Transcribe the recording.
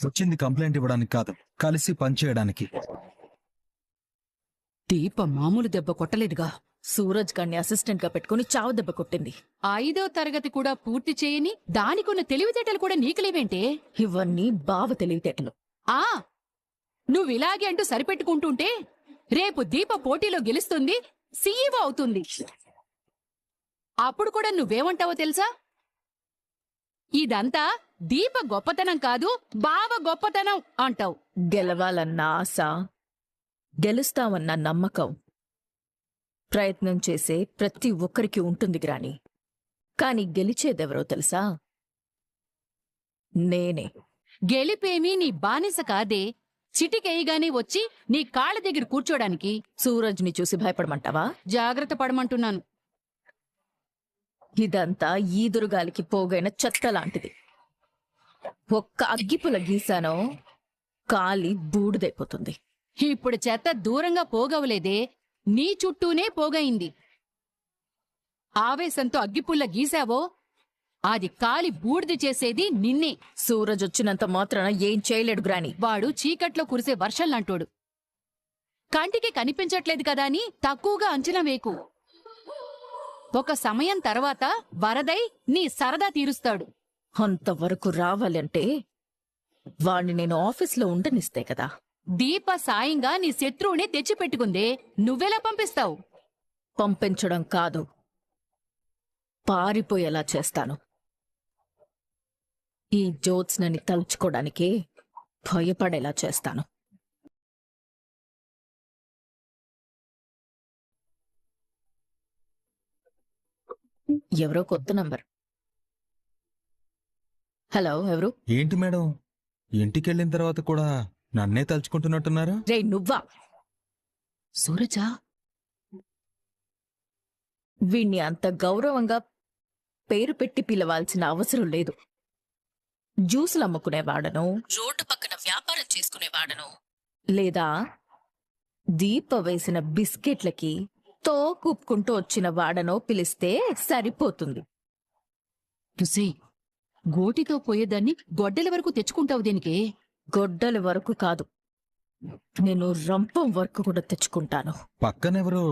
వచ్చింది కంప్లైంట్ ఇవ్వడానికి కాదు, కలిసి పనిచేయడానికి. దీప మామూలు దెబ్బ కొట్టలేదుగా. సూరజ్ గాన్ని అసిస్టెంట్ గా పెట్టుకుని చావు దెబ్బ కొట్టింది. 5వ తరగతి కూడా పూర్తి చేయని దానికున్న తెలివితేటలు కూడా నీకులేవేంటే? ఇవన్నీ బావ తెలివితేటలు. ఆ నువ్విలాగే అంటూ సరిపెట్టుకుంటుంటే రేపు దీప పోటీలో గెలుస్తుంది, సీఈఓ అవుతుంది. అప్పుడు కూడా నువ్వేమంటావో తెలుసా? ఇదంతా దీప గొప్పతనం కాదు, బావ గొప్పతనం అంటావు. గెలవాలన్న ఆశ, గెలుస్తామన్న నమ్మకం ప్రయత్నం చేసే ప్రతి ఒక్కరికి ఉంటుంది గ్రాని. కాని గెలిచేదెవరో తెలుసా? నేనే. గెలిపేమీ నీ బానిస కాదే, చిటికేయగానే వచ్చి నీ కాళ్ళ దగ్గర కూర్చోడానికి. సూరజ్ని చూసి భయపడమంటావా? జాగ్రత్త పడమంటున్నాను. ఇదంతా ఈదురుగాలికి పోగైన చెత్త లాంటిది. ఒక్క అగ్గిపుల గీసానో కాలి బూడిదైపోతుంది. ఇప్పుడు చెత్త దూరంగా పోగవలేదే, నీ చుట్టూనే పోగయింది. ఆవేశంతో అగ్గిపుల్ల గీశావో అది కాలి బూడిద చేసేది నిన్నే. సూరజ్ వచ్చినంత మాత్రాన ఏం చేయలేడు గ్రాని. వాడు చీకట్లో కురిసే వర్షంలాంటోడు. కంటికి కనిపించట్లేదు కదా అని తక్కువగా అంచనా వేకు. ఒక సమయం తర్వాత వరదై నీ సరదా తీరుస్తాడు. అంతవరకు రావాలంటే వాణ్ణి నేను ఆఫీస్లో ఉండనిస్తే కదా. దీప సాయంగా నీ శత్రువునే తెచ్చిపెట్టుకుందే, నువ్వెలా పంపిస్తావు? పంపించడం కాదు, పారిపోయేలా చేస్తాను. ఈ జ్యోత్స్నని తలుచుకోవడానికి భయపడేలా చేస్తాను. ఎవరో కొత్త నంబర్. హలో, ఎవరు? ఏంటి మేడం, ఇంటికెళ్ళిన తర్వాత కూడా నన్నే తలుచుకుంటున్నట్టున్నారు? రే నువ్వా? సూరజా? వీణ్ణి అంత గౌరవంగా పేరు పెట్టి పిలవాల్సిన అవసరం లేదు. జ్యూసులు అమ్ముకునేవాడను, రోడ్డు పక్కన వ్యాపారం చేసుకునేవాడను, లేదా దీప వేసిన బిస్కెట్లకి తోకూపుకుంటూ వచ్చిన వాడనో పిలిస్తే సరిపోతుంది. రుసే, గోటితో పోయేదాన్ని గొడ్డల వరకు తెచ్చుకుంటావు దేనికే? గొడ్డలి వరకు కాదు, నేను రంపం వరకు కూడా తెచ్చుకుంటాను. పక్కనెవరో